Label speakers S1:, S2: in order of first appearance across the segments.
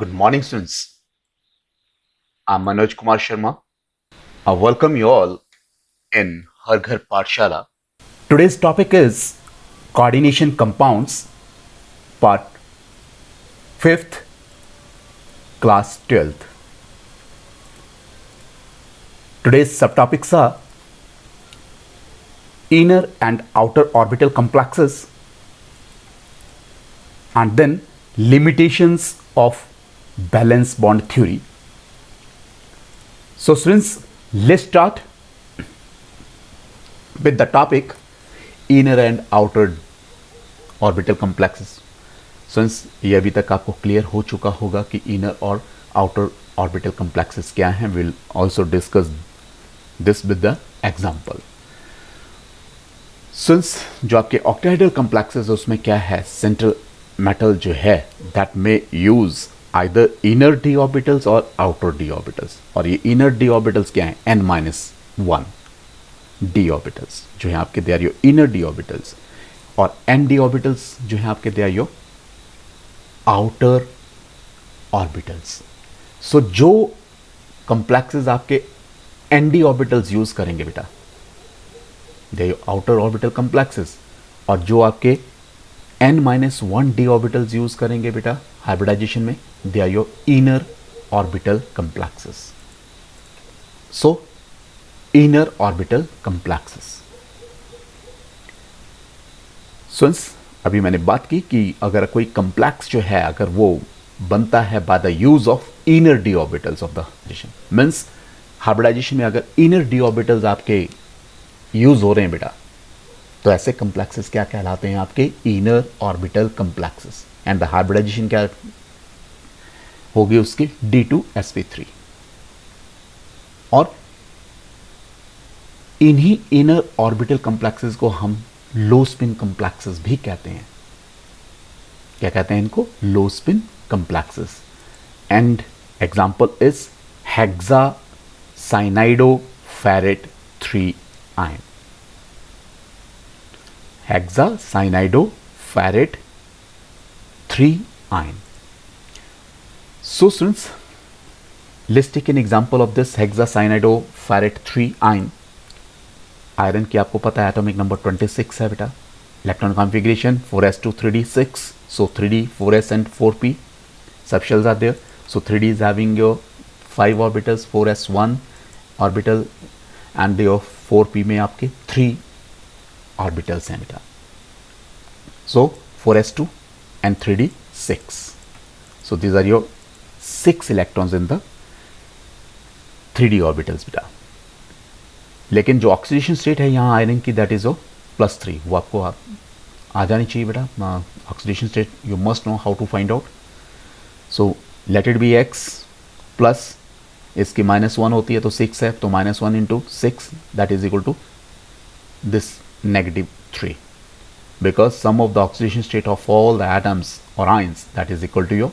S1: Good morning, students. I'm Manoj Kumar Sharma. I welcome you all in Har Ghar Pathshala. Today's topic is coordination compounds, part 5th, class 12th. Today's subtopics are inner and outer orbital complexes, and then limitations of valence bond theory. So students, let's start with the topic inner and outer orbital complexes. Since ये अभी तक आपको clear हो चुका होगा कि inner और outer orbital complexes क्या हैं, will also discuss this with the example. Since जो आपके ऑक्टाहेड्रल कम्प्लेक्सेस है उसमें क्या है, सेंट्रल मेटल जो है that may use either inner D orbitals और आउटर डी ऑर्बिटल्स. और ये इनर डी ऑर्बिटल्स क्या हैं, n-1 डी ऑर्बिटल्स जो है आपके, they are your inner D orbitals. और n डी ऑर्बिटल्स जो है आपके, they are your outer orbitals. So जो कम्प्लेक्सेस आपके n डी ऑर्बिटल्स यूज करेंगे बेटा, they are your outer orbital complexes. और जो आपके n-1 डी ऑर्बिटल्स यूज करेंगे बेटा हाइब्रिडाइजेशन में, they are your inner orbital complexes. So inner orbital complexes. सुन्स अभी मैंने बात की कि अगर कोई कम्प्लेक्स जो है अगर वो बनता है by the use of inner D orbitals of the hybridisation, means hybridisation में अगर इनर डी ऑर्बिटल्स आपके यूज हो रहे हैं बेटा, तो ऐसे कम्प्लेक्सेस क्या कहलाते हैं, आपके inner orbital complexes. And the hybridisation क्या होगी उसकी, D2sp3. और इन्हीं इनर ऑर्बिटल कम्प्लेक्सेस को हम लो स्पिन कम्प्लेक्सेस भी कहते हैं. क्या कहते हैं इनको, low spin complexes. And example is hexacyanoferrate 3 ion. Hexacyanoferrate 3 ion. So students, let's take an example of this hexacyanoferrate 3 ion. Iron की आपको पता है एटॉमिक नंबर 26 है बेटा. Electron configuration 4s2 3d6. So 3d 4s and 4p subshells are there. So 3d is having your 5 orbitals, 4s1 orbital and your 4p में आपके 3 orbitals हैं बेटा. So 4s2 and 3d 6. So these are your 6 electrons in the 3d orbitals बेटा. लेकिन जो oxidation state है यहाँ iron की, दैट इज +3. वो आपको आ जानी चाहिए बेटा. Oxidation state you must know how to find out. So let it be x plus इसकी -1 होती है तो 6 है, तो -1 into 6 that is equal to this -3, because sum of the oxidation state of all the atoms और ions that is equal to your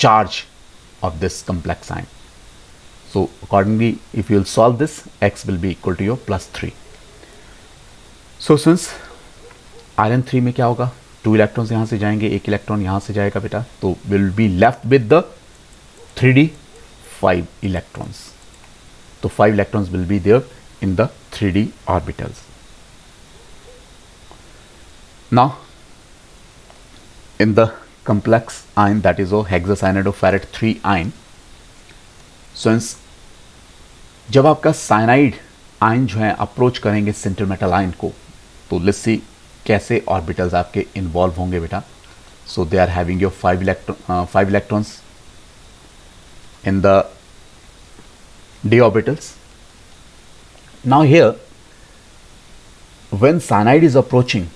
S1: charge of this complex ion. So accordingly, if you will solve this, x will be equal to your +3. So since iron 3 में क्या होगा, 2 electrons यहाँ से जाएंगे, 1 electron यहाँ से जाएगा बेटा, तो will be left with the 3d 5 electrons. तो 5 electrons will be there in the 3d orbitals. Now in the complex ion that is हेक्सासाइनाइडोफेरेट 3 ion, since जब आपका साइनाइड आयन जो है अप्रोच करेंगे सेंट्रल मेटल आयन को, तो लेट्स सी कैसे orbitals आपके इन्वॉल्व होंगे बेटा. So they are having your 5 electrons in the d orbitals. Now here when cyanide is approaching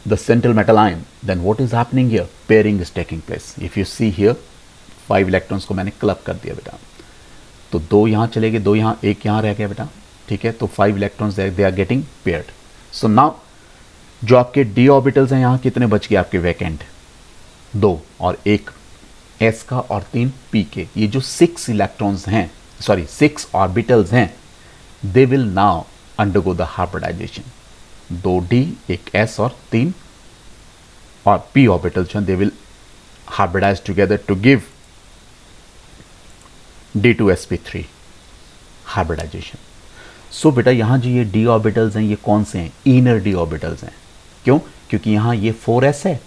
S1: the central metal ion, then what is happening here, pairing is taking place. If you see here 5 electrons को मैंने club कर दिया बेटा, तो 2 यहाँ चले गए, 2 यहाँ, 1 यहाँ रह गया बेटा. ठीक है, तो 5 electrons they are getting paired. So now जो आपके डी ऑर्बिटल्स हैं यहाँ कितने बच गए आपके वैकेंट, 2 और 1 s का और 3 p के. ये जो 6 इलेक्ट्रॉन्स हैं, सॉरी 6 ऑर्बिटल्स हैं, they will now undergo the hybridisation. 2d, 1 s और 3 और p ऑर्बिटल्स हैं, they will hybridized together to give d2sp3 hybridization. सो बेटा यहाँ जो ये d ऑर्बिटल्स हैं ये कौन से हैं? इनर d ऑर्बिटल्स हैं. क्यों? क्योंकि यहाँ ये 4s है,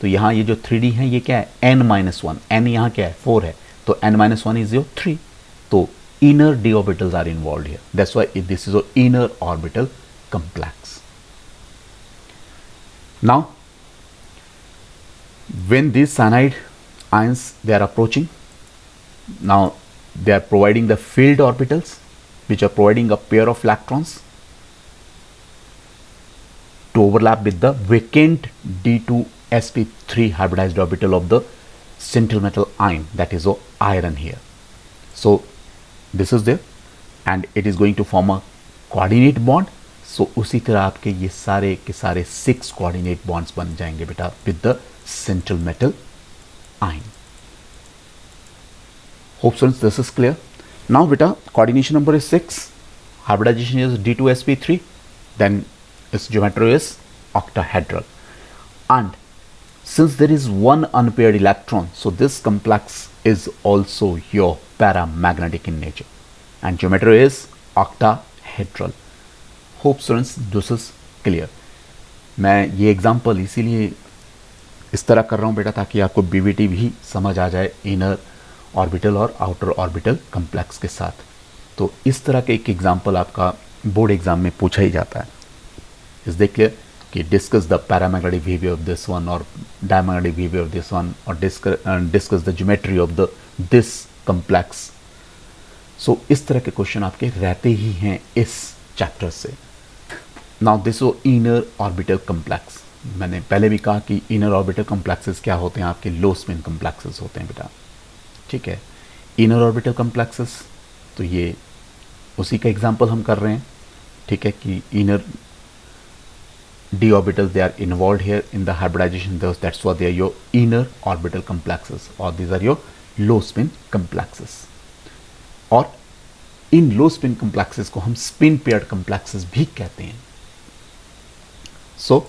S1: तो यहाँ ये जो 3d है ये क्या है? n-1. n यहाँ क्या है? 4 है, तो n-1 is your 3. तो inner d orbitals are involved here. That's why this is your inner orbital complex. Now, when these cyanide ions they are approaching, now they are providing the filled orbitals, which are providing a pair of electrons to overlap with the vacant d2sp3 hybridized orbital of the central metal ion, that is iron here. So this is there and it is going to form a coordinate bond. So उसी तरह आपके ये सारे के सारे 6 coordinate bonds बन जाएंगे बेटा with the central metal ion. Hope students this is clear. Now beta coordination number is 6, hybridization is d2sp3, then its geometry is octahedral, and since there is one unpaired electron, so this complex is also your paramagnetic in nature and geometry is octahedral. Hope students this is clear. मैं ये example इसीलिए इस तरह कर रहा हूँ बेटा ताकि आपको बीवीटी भी समझ आ जाए इनर ऑर्बिटल और आउटर ऑर्बिटल कम्प्लेक्स के साथ. तो इस तरह के एक एग्जाम्पल आपका बोर्ड एग्जाम में पूछा ही जाता है. इस देखिए कि discuss the paramagnetic behaviour of this one और diamagnetic behaviour of this one और discuss the geometry of the this complex. So इस तरह के क्वेश्चन आपके रहते ही हैं इस चैप्टर से. Now this inner orbital complex. मैंने पहले भी कहा कि इनर ऑर्बिटल कम्प्लेक्सेस क्या होते हैं? आपके लो स्पिन कम्प्लेक्सेस होते हैं बेटा. ठीक है, इनर ऑर्बिटल कम्प्लेक्सेस तो ये उसी का एग्जांपल हम कर रहे हैं. ठीक है कि inner d orbitals they are involved here in the hybridization, that's why they are your inner orbital complexes or these are your low spin complexes. और इन लो स्पिन कम्प्लेक्सेस को हम स्पिन पेयर्ड कम्प्लेक्सेस भी कहते हैं. So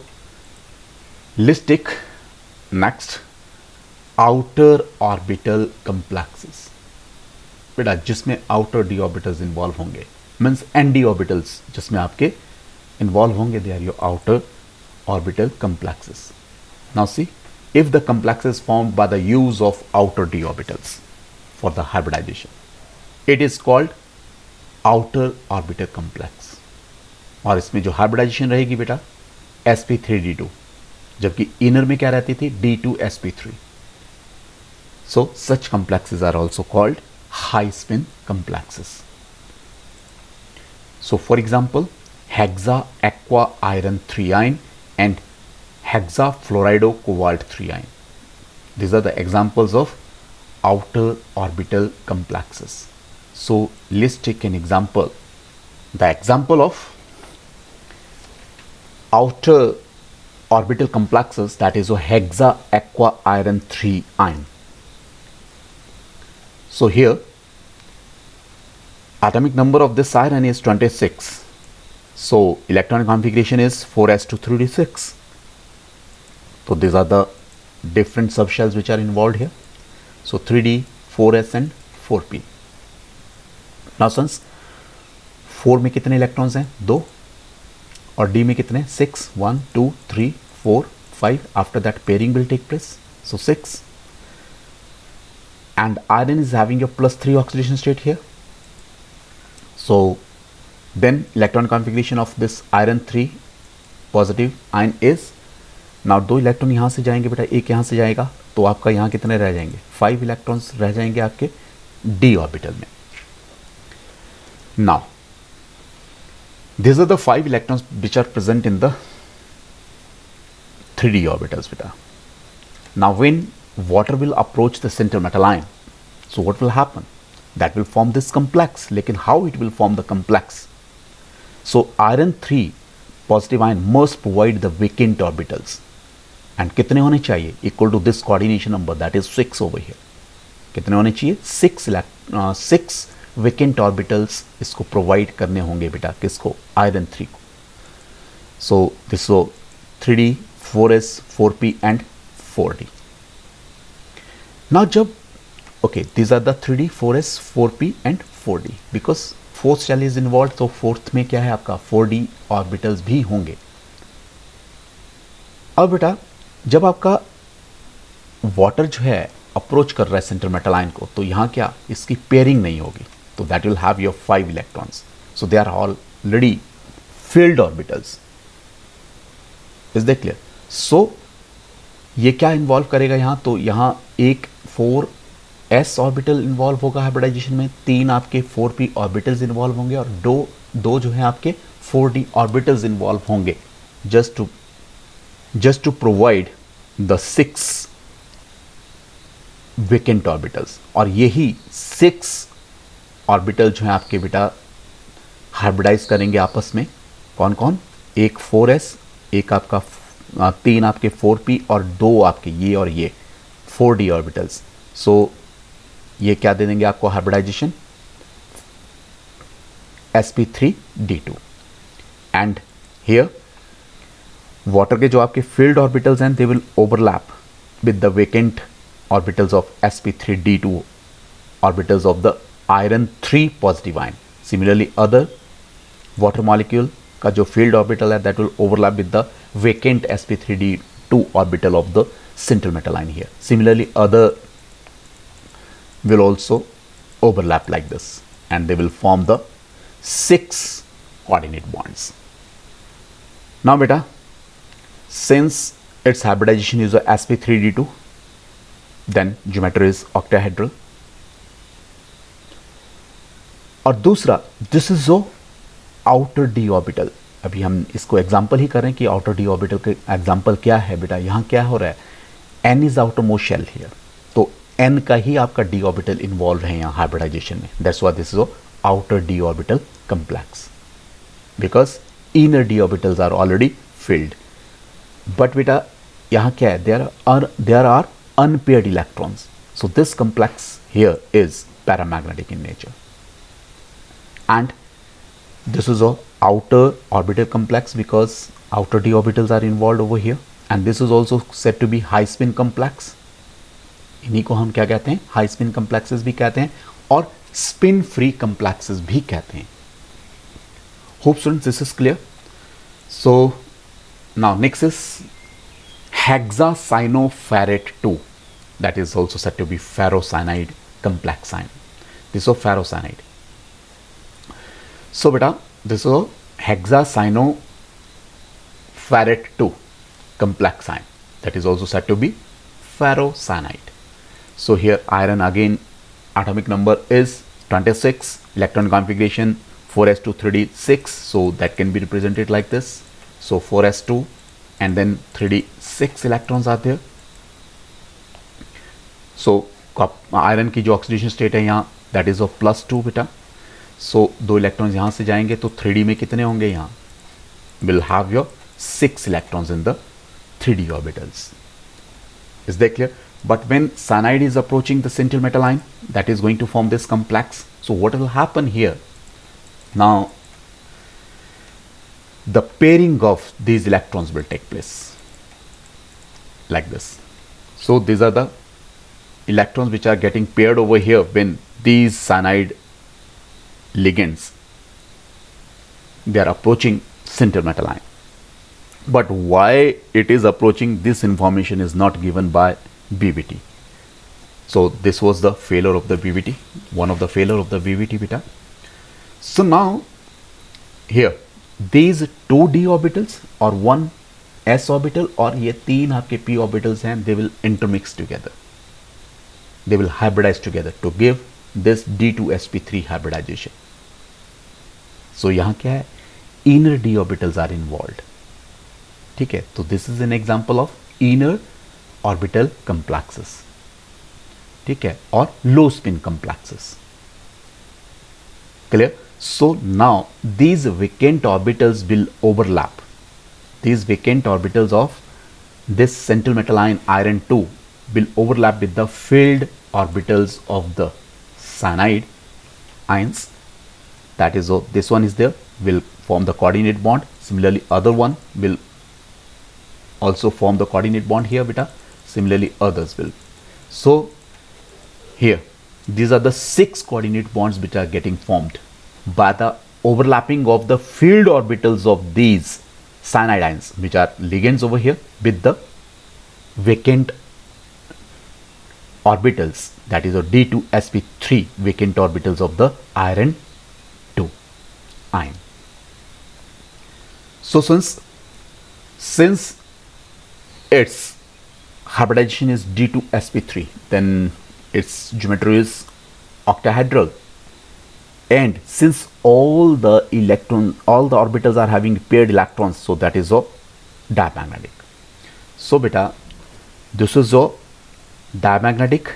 S1: let's take next outer orbital complexes. बेटा जिसमें outer d orbitals involve होंगे means nd orbitals जिसमें आपके involved होंगे, they are your outer orbital complexes. Now see, if the complex is formed by the use of outer d orbitals for the hybridization, it is called outer orbital complex. और इसमें जो hybridization रहेगी बेटा sp3d2, जबकि inner में क्या रहती थी? d2sp3. So such complexes are also called high spin complexes. So for example, hexa aqua iron 3 ion and hexa fluorido cobalt 3 ion. These are the examples of outer orbital complexes. So let's take an example. The example of outer orbital complexes, that is a hexa aqua iron 3 ion. So here atomic number of this iron is 26. So electronic configuration is 4s to 3d6. So these are the different subshells which are involved here. So 3d, 4s and 4p. Now since 4 में कितने electrons हैं? 2. और d में कितने? 6. 1, 2, 3, 4, 5. After that pairing will take place. So 6. And iron is having a +3 oxidation state here. So then electron configuration of this iron 3 positive ion is, now 2 electron यहाँ से जाएंगे बेटा, एक यहाँ से जाएगा, तो आपका यहाँ कितने रह जाएंगे? 5 इलेक्ट्रॉन्स रह जाएंगे आपके d ऑर्बिटल में. Now these are the 5 electrons which are present in the 3d orbitals beta. Now when water will approach the central metal ion, so what will happen? That will form this complex. लेकिन how it will form the complex? So iron 3 positive ion must provide the vacant orbitals. And कितने होने चाहिए? Equal to this coordination number, that is 6 over here. कितने होने चाहिए? 6 vacant orbitals इसको provide करने होंगे बेटा. किसको? iron 3 को. So this is 3d, 4s, 4p and 4d. Now जब okay, these are the 3D 4s 4p and 4d because fourth shell is involved, तो fourth में क्या है आपका 4d ऑर्बिटल्स भी होंगे। अब बेटा जब आपका वाटर जो है अप्रोच कर रहा है सेंट्रल मेटल आयन को, तो यहाँ क्या इसकी पेयरिंग नहीं होगी, तो that will have your 5 electrons, so they are already filled orbitals. Is that clear? So ये क्या इन्वॉल्व करेगा यहाँ, तो यहाँ एक 4s ऑर्बिटल इन्वॉल्व होगा हाइब्रिडाइजेशन में, 3 आपके 4p ऑर्बिटल्स इन्वॉल्व होंगे और दो जो है आपके 4d ऑर्बिटल्स इन्वॉल्व होंगे, just to provide the 6 vacant orbitals. और यही 6 ऑर्बिटल जो है आपके बेटा हाइब्रिडाइज करेंगे आपस में, कौन कौन, एक 4s, एक आपका 3 आपके 4p और 2 आपके ये और ये 4d ऑर्बिटल्स। सो ये क्या दे देंगे आपको hybridisation sp3d2। And here water के जो आपके फील्ड ऑर्बिटल्स हैं they will overlap with the vacant orbitals of sp3d2 orbitals of the iron 3 positive ion. Similarly other water molecule का जो फील्ड ऑर्बिटल है that will overlap with the vacant sp3d2 orbital of the central metal ion here. Similarly other will also overlap like this and they will form the 6 coordinate bonds. Now beta, since its hybridization is a sp3d2, then geometry is octahedral. और दूसरा this is जो outer d orbital, अभी हम इसको example ही कर रहे हैं कि आउटर डी ऑर्बिटल के एग्जाम्पल क्या है बेटा, यहाँ क्या हो रहा है, N is outer most shell here, तो एन का ही आपका डी ऑर्बिटल इन्वॉल्व है यहाँ हाइब्रिडाइजेशन में, that's why this is outer d orbital complex because inner D orbitals are already filled. But बेटा यहाँ क्या है, there are unpaired electrons, so this complex here is paramagnetic in nature and this is a outer orbital complex because outer d orbitals are involved over here, and this is also said to be high spin complex। इन्हीं को हम क्या कहते हैं, high spin complexes भी कहते हैं और spin free complexes भी कहते हैं। Hope students this is clear। So now next is hexacyanoferrate 2, that is also said to be ferrocyanide complex ion। This is ferrocyanide। So beta this is a hexacyanoferrate 2 complex ion that is also said to be ferrocyanide। So here iron again atomic number is 26, electron configuration 4s2 3d 6, so that can be represented like this, so 4s2 and then 3d 6 electrons are there। So iron की जो oxidation state है यहाँ that is of +2 beta, so 2 electrons यहाँ से जाएंगे तो 3d में कितने होंगे, यहाँ will have your 6 electrons in the 3d orbitals. Is that clear? But when cyanide is approaching the central metal ion that is going to form this complex, so what will happen here, now the pairing of these electrons will take place like this। So these are the electrons which are getting paired over here when these cyanide ligands they are approaching central metal ion। But why it is approaching, this information is not given by BVT। So this was the failure of the BVT, one of the failure of the BVT beta। So now here these 2d orbitals or 1 s orbital और ये 3 आपके p orbitals हैं, they will intermix together, they will hybridize together to give this d2sp3 hybridization। So यहाँ क्या है, inner d orbitals are involved, ठीक है, तो this is an example of inner orbital complexes, ठीक है, और low spin complexes, clear। So now these vacant orbitals will overlap, these vacant orbitals of this central metal ion iron 2 will overlap with the filled orbitals of the cyanide ions, that is this one is there, will form the coordinate bond, similarly other one will also form the coordinate bond here beta, similarly others will। So here, these are the 6 coordinate bonds which are getting formed by the overlapping of the field orbitals of these cyanide ions, which are ligands over here, with the vacant orbitals, that is a D2sp3 vacant orbitals of the iron 2 ion. So since its hybridization is D2sp3, then its geometry is octahedral, and since all the orbitals are having paired electrons, so that is a diamagnetic. So beta, this is a diamagnetic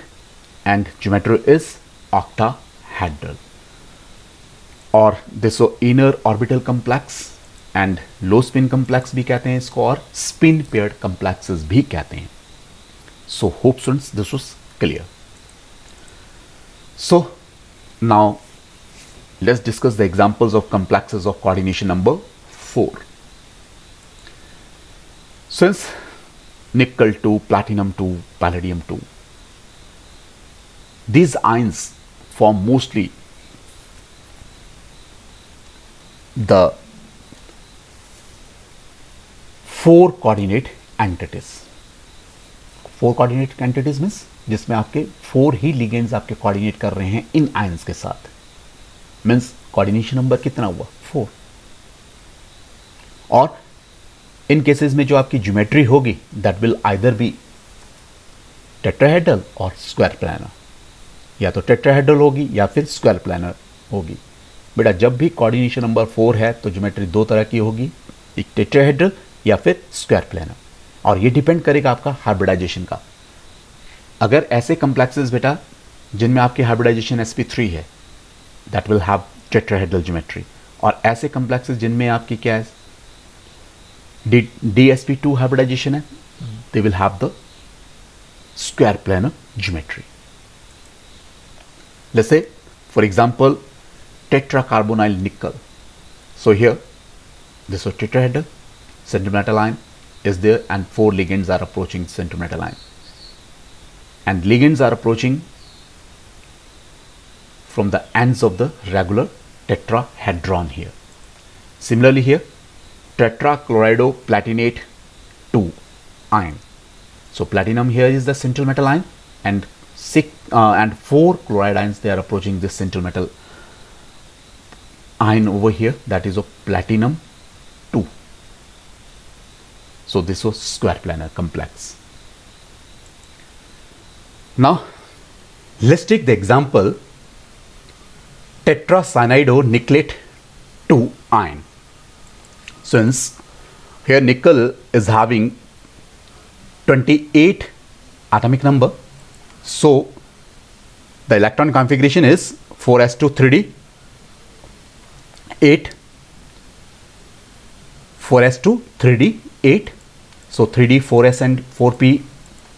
S1: and geometry is octahedral, और this is inner orbital complex and low spin complex भी कहते हैं इसको, और spin paired complexes भी कहते हैं. So hope students this was clear. So now let's discuss the examples of complexes of coordination number 4. Since nickel 2, platinum 2, palladium 2, these ions form mostly the 4 coordinate entities. 4 coordinate entities means जिसमें आपके 4 ही ligands आपके coordinate कर रहे हैं इन ions के साथ, means coordination number कितना हुआ 4. और इन केसेस में जो आपकी ज्योमेट्री होगी that will either be tetrahedral और स्क्वायर प्लानर, या तो टेट्राहेड्रल होगी या फिर स्क्वायर प्लानर होगी. बेटा जब भी कोऑर्डिनेशन नंबर 4 है तो ज्योमेट्री 2 तरह की होगी, एक टेट्राहेड्रल या फिर स्क्वायर प्लानर, और ये डिपेंड करेगा आपका हाइब्रिडाइजेशन का. अगर ऐसे कम्प्लेक्सेस बेटा जिनमें आपकी हाइब्रिडाइजेशन sp3 है, that will have tetrahedral geometry, और ऐसे complexes जिनमें आपकी क्या है dsp2 hybridization है, they will have the square planar geometry. Let's say for example tetracarbonyl nickel. So here this is tetrahedral, centrometal ion is there and 4 ligands are approaching centrometal ion, and ligands are approaching from the ends of the regular tetrahedron here. Similarly here tetrachloridoplatinate 2 ion. So platinum here is the central metal ion, and 4 chloride ions, they are approaching this central metal ion over here, that is of platinum 2. So this was square planar complex. Now let's take the example tetracyanide-nickelate 2 ion. Since here nickel is having 28 atomic number, so the electron configuration is 4s2 3d 8, 4s2 3d 8, so 3d 4s and 4p.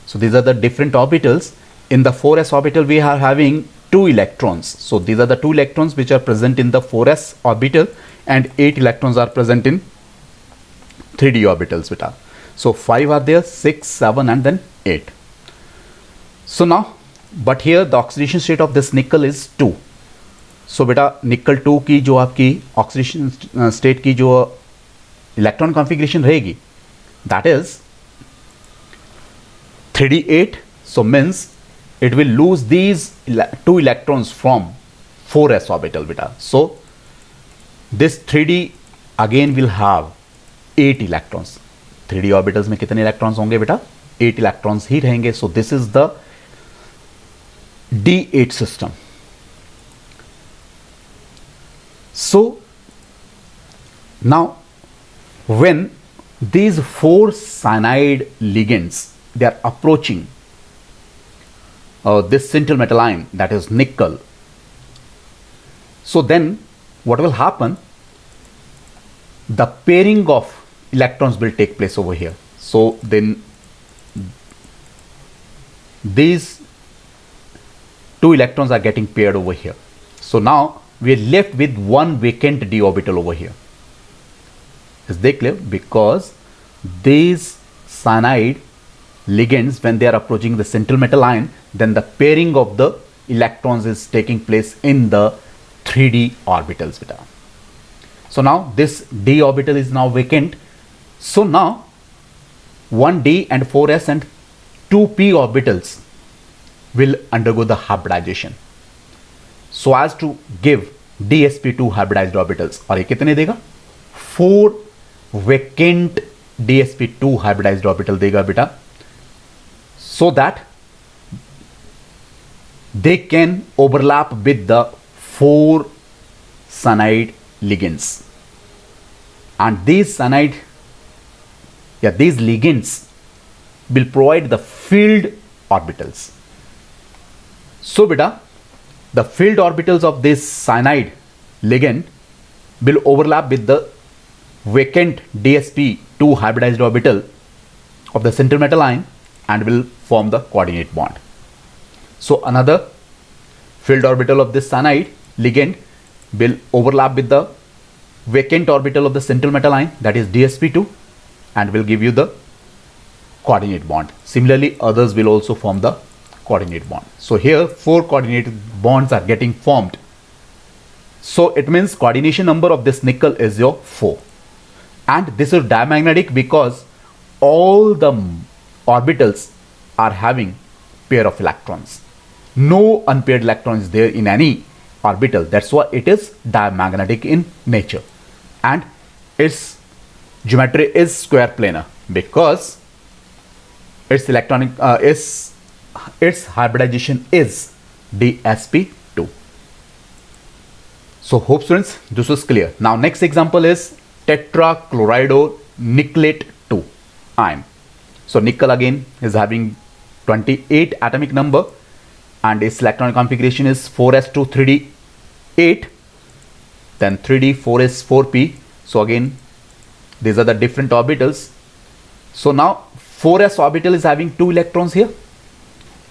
S1: So these are the different orbitals. In the 4s orbital we are having 2 electrons, so these are the 2 electrons which are present in the 4s orbital, and 8 electrons are present in 3d orbitals beta. So 5 are there, 6, 7 and then 8. So now, but here the oxidation state of this nickel is 2. So beta nickel 2 की जो आपकी oxidation state की जो electron configuration रहेगी, that is 3d8, so means it will lose these 2 electrons from 4s orbital beta. So this 3d again will have 8 electrons. 3d orbitals में कितने electrons होंगे बेटा? 8 electrons ही रहेंगे. So this is the D8 system. So now when these 4 cyanide ligands, they are approaching this central metal ion, that is nickel, so then what will happen, the pairing of electrons will take place over here. So then these 2 electrons are getting paired over here. So now we are left with one vacant d orbital over here. Is they clear? Because these cyanide ligands, when they are approaching the central metal ion, then the pairing of the electrons is taking place in the 3d orbitals beta. So now this d orbital is now vacant. So now 1d and 4s and 2p orbitals will undergo the hybridization so as to give dsp2 hybridized orbitals. और ये कितने देगा? 4 vacant dsp2 hybridized orbital देगा बेटा, so that they can overlap with the 4 cyanide ligands, and these ligands will provide the filled orbitals. So beta, the filled orbitals of this cyanide ligand will overlap with the vacant dsp2 hybridized orbital of the central metal ion and will form the coordinate bond. So another filled orbital of this cyanide ligand will overlap with the vacant orbital of the central metal ion, that is dsp2, and will give you the coordinate bond. Similarly, others will also form the coordinate bond. So here 4 coordinate bonds are getting formed. So it means coordination number of this nickel is your 4, and this is diamagnetic because all the orbitals are having pair of electrons. No unpaired electron is there in any orbital. That's why it is diamagnetic in nature, and its geometry is square planar because its electronic its hybridization is dsp2. So hope students this is clear. Now next example is tetrachloridonickelate 2 ion. So nickel again is having 28 atomic number and its electronic configuration is 4s2 3d8, then 3d 4s 4p. So again these are the different orbitals. So now 4s orbital is having 2 electrons here,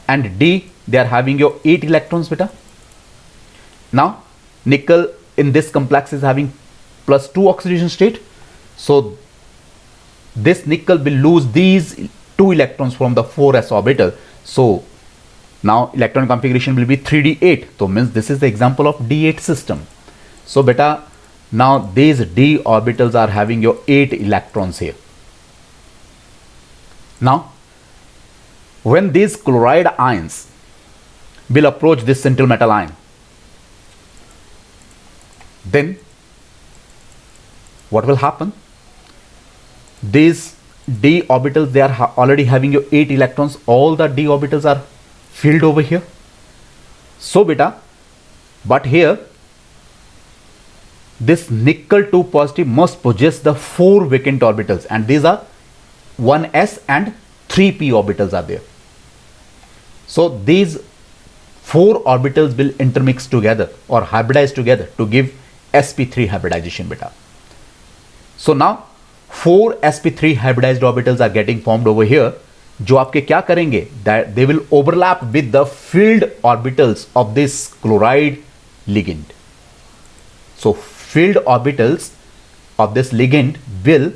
S1: and d they are having your 8 electrons beta. Now nickel in this complex is having +2 oxidation state, so this nickel will lose these 2 electrons from the 4s orbital. So now electron configuration will be 3d8. So means this is the example of d8 system. So beta, now these d orbitals are having your 8 electrons here. Now when these chloride ions will approach this central metal ion, then what will happen? These d orbitals, they are already having your 8 electrons. All the d orbitals are filled over here. So beta, but here this nickel 2 positive must possess the 4 vacant orbitals, and these are 1s and 3p orbitals are there. So these 4 orbitals will intermix together or hybridize together to give sp3 hybridization beta. So now 4 sp3 hybridized orbitals are getting formed over here, जो आपके क्या करेंगे, that they will overlap with the filled orbitals of this chloride ligand. So filled orbitals of this ligand will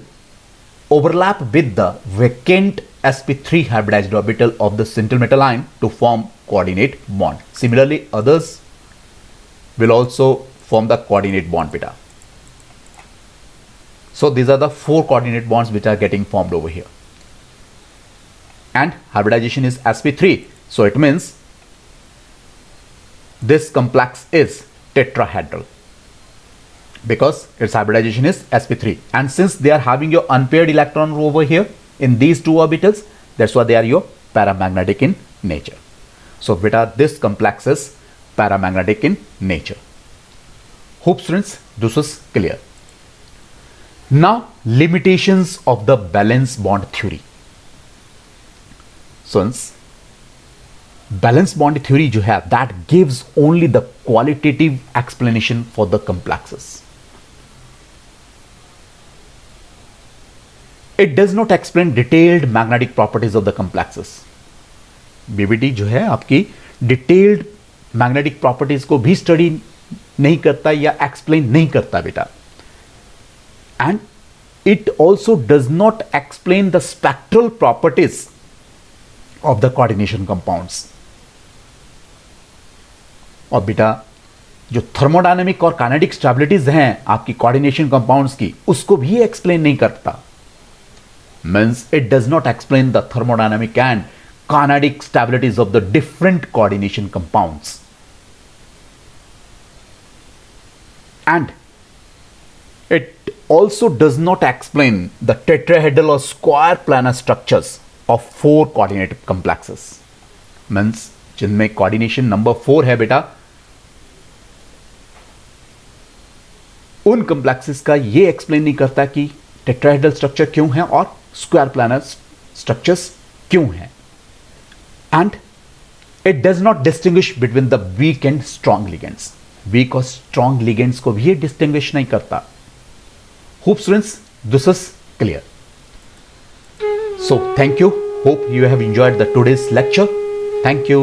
S1: overlap with the vacant sp3 hybridized orbital of the central metal ion to form coordinate bond. Similarly, others will also form the coordinate bond beta. So these are the 4 coordinate bonds which are getting formed over here, and hybridization is sp3. So it means this complex is tetrahedral because its hybridization is sp3, and since they are having your unpaired electron over here in these 2 orbitals, that's why they are your paramagnetic in nature. So beta, this complex is paramagnetic in nature. Hope students this is clear. Now limitations of the valence bond theory. Since valence bond theory जो है that gives only the qualitative explanation for the complexes. It does not explain detailed magnetic properties of the complexes. BBT जो है आपकी detailed magnetic properties को भी study नहीं करता या explain नहीं करता बेटा. And it also does not explain the spectral properties of the coordination compounds. और बेटा जो थर्मोडायनेमिक और काइनेटिक स्टेबिलिटीज हैं आपकी कोऑर्डिनेशन कंपाउंड्स की, उसको भी एक्सप्लेन नहीं करता। Means it does not explain the thermodynamic and kinetic stabilities of the different coordination compounds. And it also does not explain the tetrahedral or square planar structures of 4 coordinate complexes. Means जिनमें coordination number 4 है बेटा, उन complexes का ये explain नहीं करता कि tetrahedral structure क्यों है और square planar structures क्यों हैं. And it does not distinguish between the weak and strong ligands. Weak और स्ट्रॉन्ग लिगेंड्स को भी ये डिस्टिंग्विश नहीं करता. Hope students this is clear. So thank you. Hope you have enjoyed the today's lecture. Thank you.